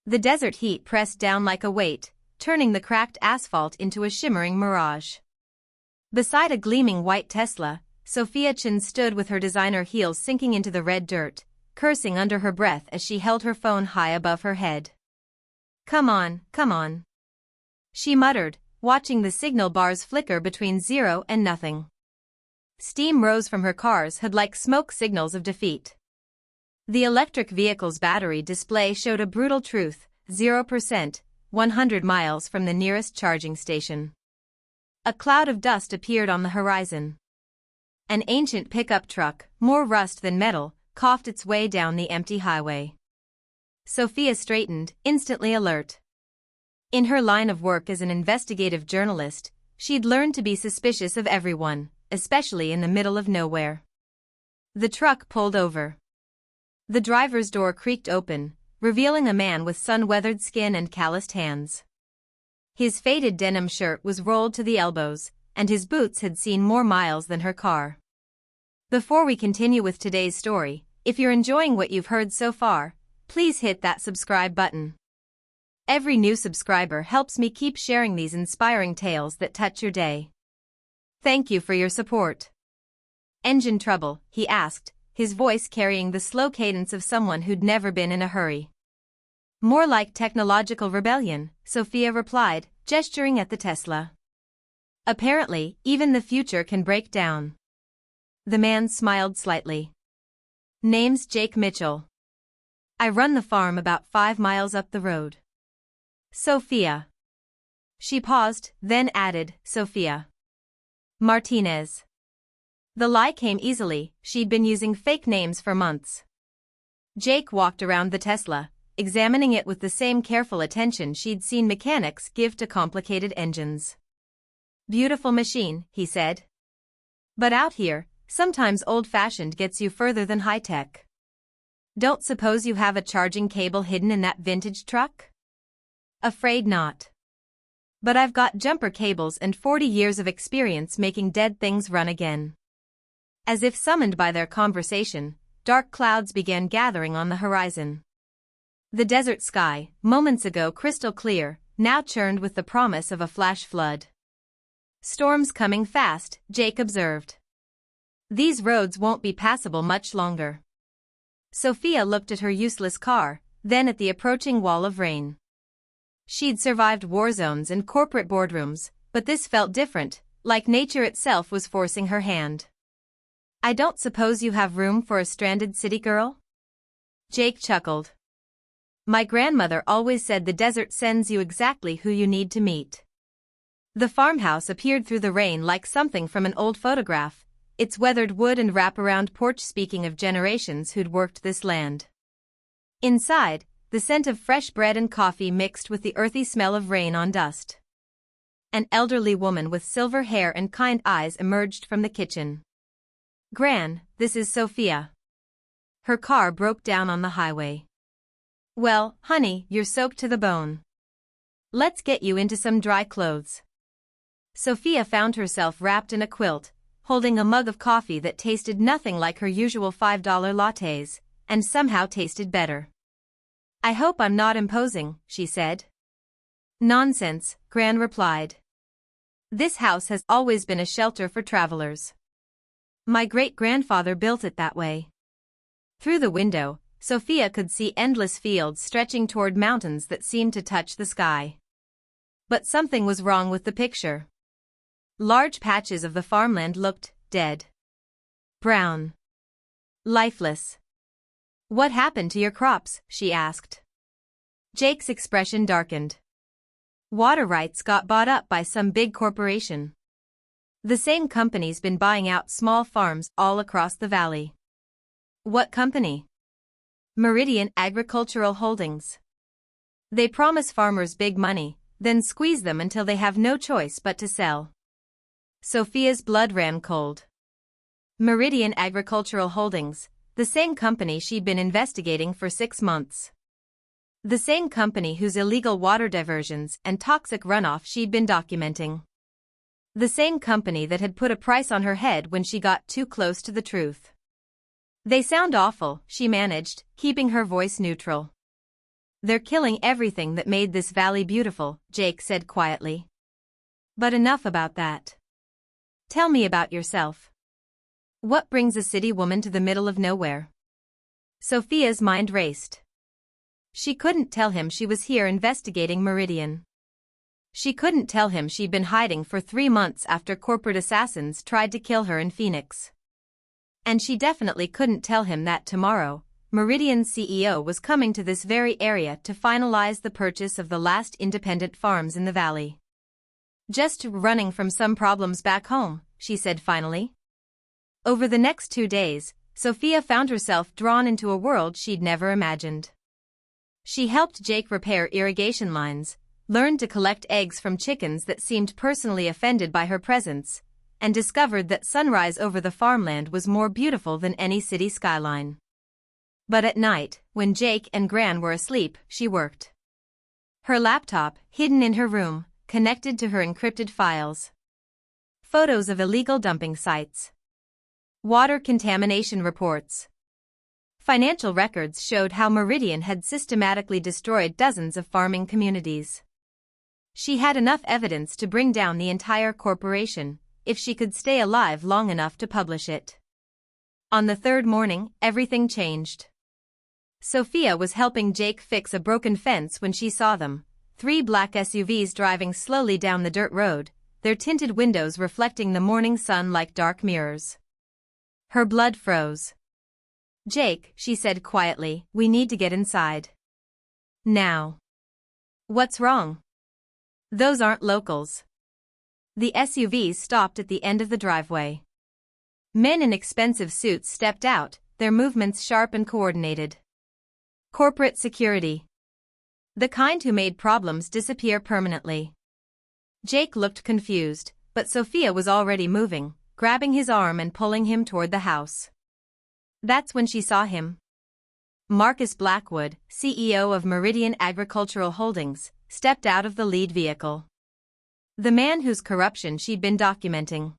The desert heat pressed down like a weight, turning the cracked asphalt into a shimmering mirage. Beside a gleaming white Tesla, Sophia Chen stood with her designer heels sinking into the red dirt, cursing under her breath as she held her phone high above her head. "Come on, come on," she muttered, watching the signal bars flicker between 0 and nothing. Steam rose from her car's hood like smoke signals of defeat. The electric vehicle's battery display showed a brutal truth: 0%, 100 miles from the nearest charging station. A cloud of dust appeared on the horizon. An ancient pickup truck, more rust than metal, coughed its way down the empty highway. Sophia straightened, instantly alert. In her line of work as an investigative journalist, she'd learned to be suspicious of everyone, especially in the middle of nowhere. The truck pulled over. The driver's door creaked open, revealing a man with sun-weathered skin and calloused hands. His faded denim shirt was rolled to the elbows, and his boots had seen more miles than her car. Before we continue with today's story, if you're enjoying what you've heard so far, please hit that subscribe button. Every new subscriber helps me keep sharing these inspiring tales that touch your day. Thank you for your support. "Engine trouble?" he asked, his voice carrying the slow cadence of someone who'd never been in a hurry. "More like technological rebellion," Sophia replied, gesturing at the Tesla. "Apparently, even the future can break down." The man smiled slightly. "Name's Jake Mitchell. I run the farm about 5 miles up the road." "Sophia." She paused, then added, "Sophia Martinez." The lie came easily, she'd been using fake names for months. Jake walked around the Tesla, examining it with the same careful attention she'd seen mechanics give to complicated engines. "Beautiful machine," he said. "But out here, sometimes old-fashioned gets you further than high-tech. Don't suppose you have a charging cable hidden in that vintage truck?" "Afraid not. But I've got jumper cables and 40 years of experience making dead things run again." As if summoned by their conversation, dark clouds began gathering on the horizon. The desert sky, moments ago crystal clear, now churned with the promise of a flash flood. "Storm's coming fast," Jake observed. "These roads won't be passable much longer." Sophia looked at her useless car, then at the approaching wall of rain. She'd survived war zones and corporate boardrooms, but this felt different, like nature itself was forcing her hand. "I don't suppose you have room for a stranded city girl?" Jake chuckled. "My grandmother always said the desert sends you exactly who you need to meet." The farmhouse appeared through the rain like something from an old photograph, its weathered wood and wraparound porch speaking of generations who'd worked this land. Inside, the scent of fresh bread and coffee mixed with the earthy smell of rain on dust. An elderly woman with silver hair and kind eyes emerged from the kitchen. "Gran, this is Sophia." Her car broke down on the highway. "Well, honey, you're soaked to the bone. Let's get you into some dry clothes." Sophia found herself wrapped in a quilt, holding a mug of coffee that tasted nothing like her usual $5 lattes, and somehow tasted better. "I hope I'm not imposing," she said. "Nonsense," Gran replied. "This house has always been a shelter for travelers. My great-grandfather built it that way." Through the window, Sophia could see endless fields stretching toward mountains that seemed to touch the sky. But something was wrong with the picture. Large patches of the farmland looked dead. Brown. Lifeless. "What happened to your crops?" she asked. Jake's expression darkened. "Water rights got bought up by some big corporation. The same company's been buying out small farms all across the valley." "What company?" "Meridian Agricultural Holdings. They promise farmers big money, then squeeze them until they have no choice but to sell." Sophia's blood ran cold. Meridian Agricultural Holdings, the same company she'd been investigating for 6 months. The same company whose illegal water diversions and toxic runoff she'd been documenting. The same company that had put a price on her head when she got too close to the truth. "They sound awful," she managed, keeping her voice neutral. They're killing everything that made this valley beautiful, Jake said quietly. But enough about that. Tell me about yourself. What brings a city woman to the middle of nowhere? Sophia's mind raced. She couldn't tell him she was here investigating Meridian. She couldn't tell him she'd been hiding for 3 months after corporate assassins tried to kill her in Phoenix. And she definitely couldn't tell him that tomorrow, Meridian's CEO was coming to this very area to finalize the purchase of the last independent farms in the valley. Just running from some problems back home, she said finally. Over the next 2 days, Sophia found herself drawn into a world she'd never imagined. She helped Jake repair irrigation lines, learned to collect eggs from chickens that seemed personally offended by her presence, and discovered that sunrise over the farmland was more beautiful than any city skyline. But at night, when Jake and Gran were asleep, she worked. Her laptop, hidden in her room, connected to her encrypted files. Photos of illegal dumping sites. Water contamination reports. Financial records showed how Meridian had systematically destroyed dozens of farming communities. She had enough evidence to bring down the entire corporation, if she could stay alive long enough to publish it. On the 3rd morning, everything changed. Sophia was helping Jake fix a broken fence when she saw them, 3 black SUVs driving slowly down the dirt road, their tinted windows reflecting the morning sun like dark mirrors. Her blood froze. "Jake," she said quietly, "we need to get inside. Now." "What's wrong?" "Those aren't locals." The SUVs stopped at the end of the driveway. Men in expensive suits stepped out, their movements sharp and coordinated. Corporate security. The kind who made problems disappear permanently. Jake looked confused, but Sophia was already moving, grabbing his arm and pulling him toward the house. That's when she saw him. Marcus Blackwood, CEO of Meridian Agricultural Holdings, stepped out of the lead vehicle. The man whose corruption she'd been documenting.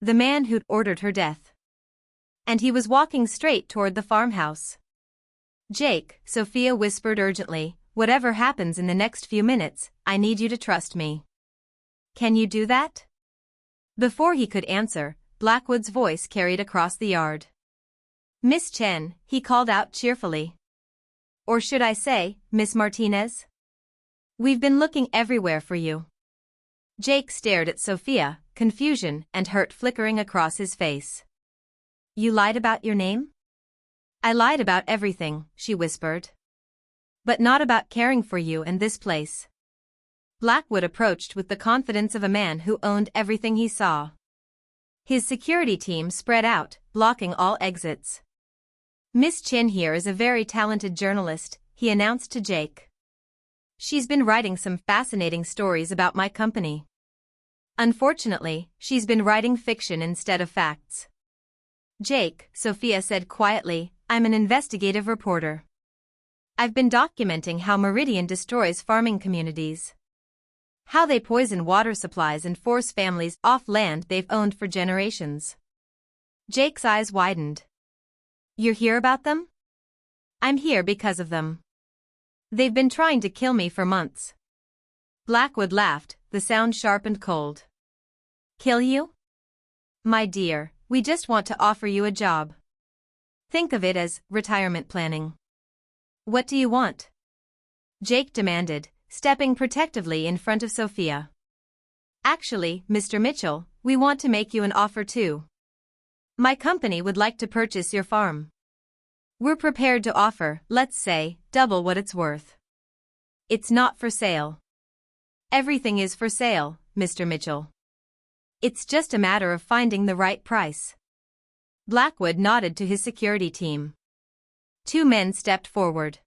The man who'd ordered her death. And he was walking straight toward the farmhouse. "Jake," Sophia whispered urgently, "whatever happens in the next few minutes, I need you to trust me. Can you do that?" Before he could answer, Blackwood's voice carried across the yard. "Miss Chen," he called out cheerfully. "Or should I say, Miss Martinez? We've been looking everywhere for you." Jake stared at Sophia, confusion and hurt flickering across his face. "You lied about your name?" "I lied about everything," she whispered. "But not about caring for you and this place." Blackwood approached with the confidence of a man who owned everything he saw. His security team spread out, blocking all exits. "Miss Chin here is a very talented journalist," he announced to Jake. "She's been writing some fascinating stories about my company. Unfortunately, she's been writing fiction instead of facts." "Jake," Sophia said quietly, "I'm an investigative reporter. I've been documenting how Meridian destroys farming communities. How they poison water supplies and force families off land they've owned for generations." Jake's eyes widened. "You're here about them?" "I'm here because of them. They've been trying to kill me for months." Blackwood laughed, the sound sharp and cold. "Kill you? My dear, we just want to offer you a job. Think of it as retirement planning." "What do you want?" Jake demanded, stepping protectively in front of Sophia. "Actually, Mr. Mitchell, we want to make you an offer too. My company would like to purchase your farm. We're prepared to offer, let's say, double what it's worth." "It's not for sale." "Everything is for sale, Mr. Mitchell. It's just a matter of finding the right price." Blackwood nodded to his security team. 2 men stepped forward.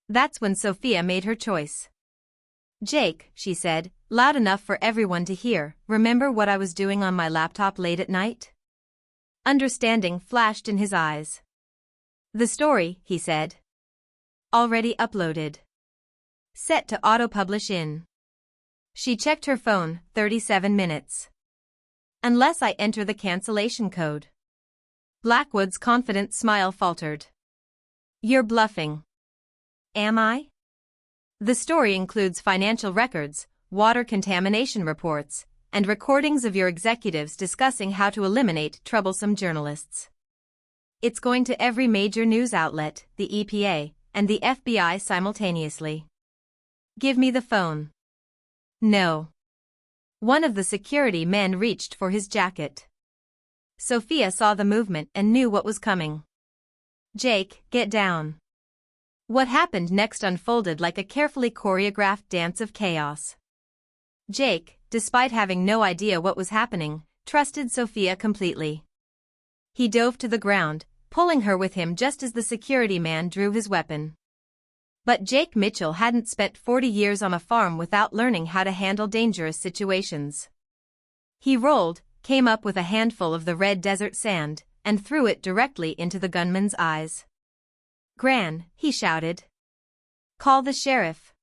That's when Sophia made her choice. "Jake," she said, loud enough for everyone to hear, "remember what I was doing on my laptop late at night?" Understanding flashed in his eyes. "The story," he said. "Already uploaded. Set to auto-publish in." She checked her phone, 37 minutes. "Unless I enter the cancellation code." Blackwood's confident smile faltered. "You're bluffing." am I? The story includes financial records, water contamination reports, and recordings of your executives discussing how to eliminate troublesome journalists. It's going to every major news outlet, the EPA, and the FBI simultaneously. Give me the phone. No. One of the security men reached for his jacket. Sophia saw the movement and knew what was coming. Jake, get down. What happened next unfolded like a carefully choreographed dance of chaos. Jake, despite having no idea what was happening, trusted Sophia completely. He dove to the ground, pulling her with him just as the security man drew his weapon. But Jake Mitchell hadn't spent 40 years on a farm without learning how to handle dangerous situations. He rolled, came up with a handful of the red desert sand, and threw it directly into the gunman's eyes. "Gran," he shouted. "Call the sheriff."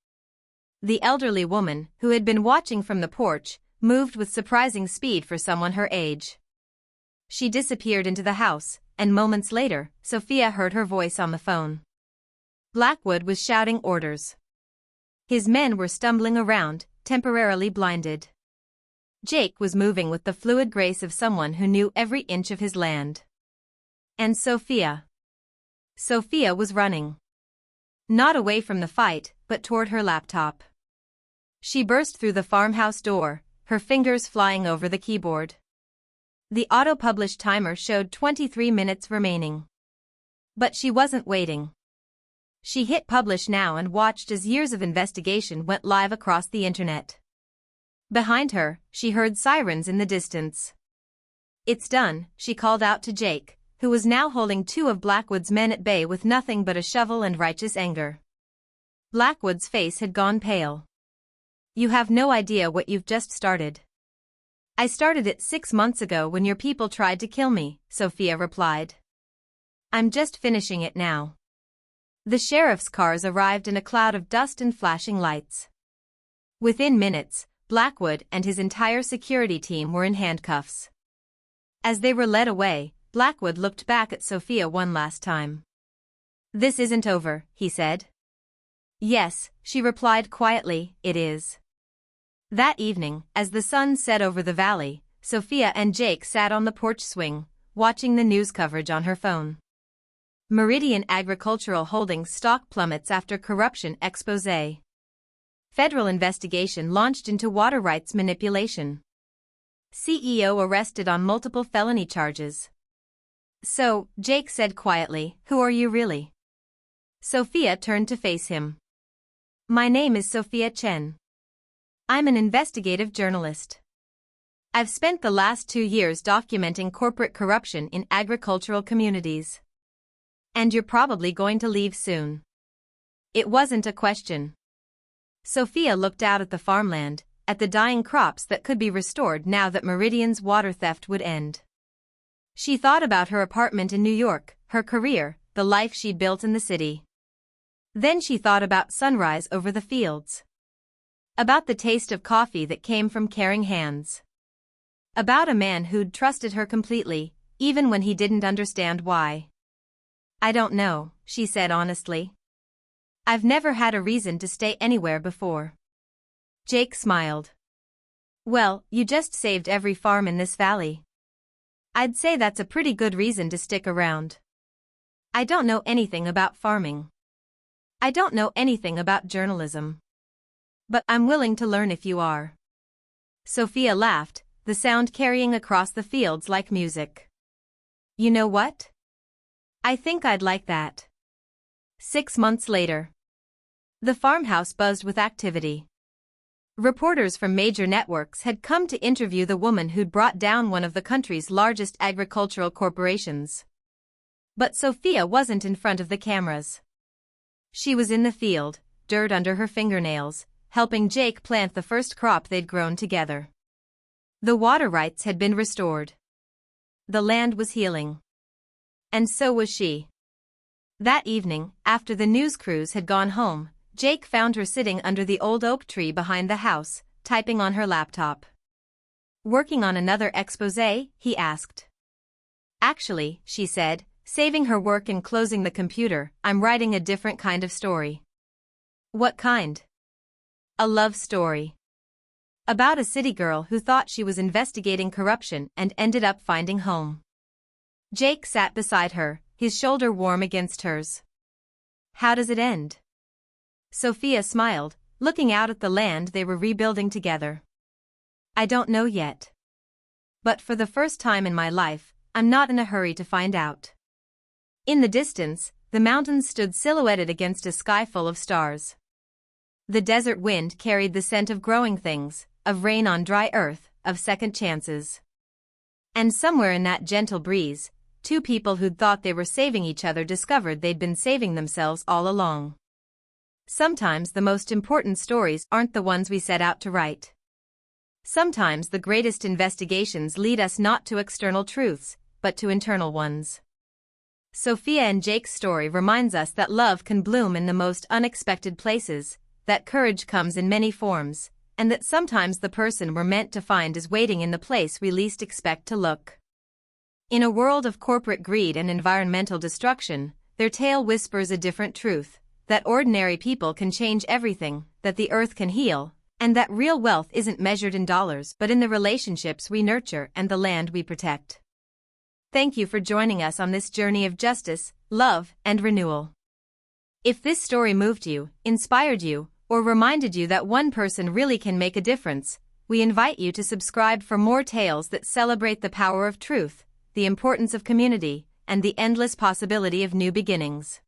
The elderly woman, who had been watching from the porch, moved with surprising speed for someone her age. She disappeared into the house, and moments later, Sophia heard her voice on the phone. Blackwood was shouting orders. His men were stumbling around, temporarily blinded. Jake was moving with the fluid grace of someone who knew every inch of his land. And Sophia. Sophia was running. Not away from the fight, but toward her laptop. She burst through the farmhouse door, her fingers flying over the keyboard. The auto-published timer showed 23 minutes remaining. But she wasn't waiting. She hit publish now and watched as years of investigation went live across the internet. Behind her, she heard sirens in the distance. "It's done," she called out to Jake, who was now holding two of Blackwood's men at bay with nothing but a shovel and righteous anger. Blackwood's face had gone pale. "You have no idea what you've just started." "I started it 6 months ago when your people tried to kill me," Sophia replied. "I'm just finishing it now." The sheriff's cars arrived in a cloud of dust and flashing lights. Within minutes, Blackwood and his entire security team were in handcuffs. As they were led away, Blackwood looked back at Sophia one last time. "This isn't over," he said. "Yes," she replied quietly, "it is." That evening, as the sun set over the valley, Sophia and Jake sat on the porch swing, watching the news coverage on her phone. Meridian Agricultural Holdings stock plummets after corruption expose. Federal investigation launched into water rights manipulation. CEO arrested on multiple felony charges. "So," Jake said quietly, "who are you really?" Sophia turned to face him. "My name is Sophia Chen. I'm an investigative journalist. I've spent the last 2 years documenting corporate corruption in agricultural communities. And you're probably going to leave soon." It wasn't a question. Sophia looked out at the farmland, at the dying crops that could be restored now that Meridian's water theft would end. She thought about her apartment in New York, her career, the life she'd built in the city. Then she thought about sunrise over the fields. About the taste of coffee that came from caring hands. About a man who'd trusted her completely, even when he didn't understand why. "I don't know," she said honestly. "I've never had a reason to stay anywhere before." Jake smiled. "Well, you just saved every farm in this valley. I'd say that's a pretty good reason to stick around." "I don't know anything about farming. I don't know anything about journalism. But I'm willing to learn if you are." Sophia laughed, the sound carrying across the fields like music. "You know what? I think I'd like that." 6 months later. The farmhouse buzzed with activity. Reporters from major networks had come to interview the woman who'd brought down one of the country's largest agricultural corporations. But Sophia wasn't in front of the cameras. She was in the field, dirt under her fingernails, helping Jake plant the first crop they'd grown together. The water rights had been restored. The land was healing. And so was she. That evening, after the news crews had gone home, Jake found her sitting under the old oak tree behind the house, typing on her laptop. "Working on another exposé?" he asked. "Actually," she said, saving her work and closing the computer, "I'm writing a different kind of story." What kind? A love story. About a city girl who thought she was investigating corruption and ended up finding home. Jake sat beside her, his shoulder warm against hers. How does it end? Sophia smiled, looking out at the land they were rebuilding together. I don't know yet. But for the first time in my life, I'm not in a hurry to find out. In the distance, the mountains stood silhouetted against a sky full of stars. The desert wind carried the scent of growing things, of rain on dry earth, of second chances. And somewhere in that gentle breeze, two people who'd thought they were saving each other discovered they'd been saving themselves all along. Sometimes the most important stories aren't the ones we set out to write. Sometimes the greatest investigations lead us not to external truths, but to internal ones. Sophia and Jake's story reminds us that love can bloom in the most unexpected places, that courage comes in many forms, and that sometimes the person we're meant to find is waiting in the place we least expect to look. In a world of corporate greed and environmental destruction, their tale whispers a different truth, that ordinary people can change everything, that the earth can heal, and that real wealth isn't measured in dollars but in the relationships we nurture and the land we protect. Thank you for joining us on this journey of justice, love, and renewal. If this story moved you, inspired you, or reminded you that one person really can make a difference, we invite you to subscribe for more tales that celebrate the power of truth, the importance of community, and the endless possibility of new beginnings.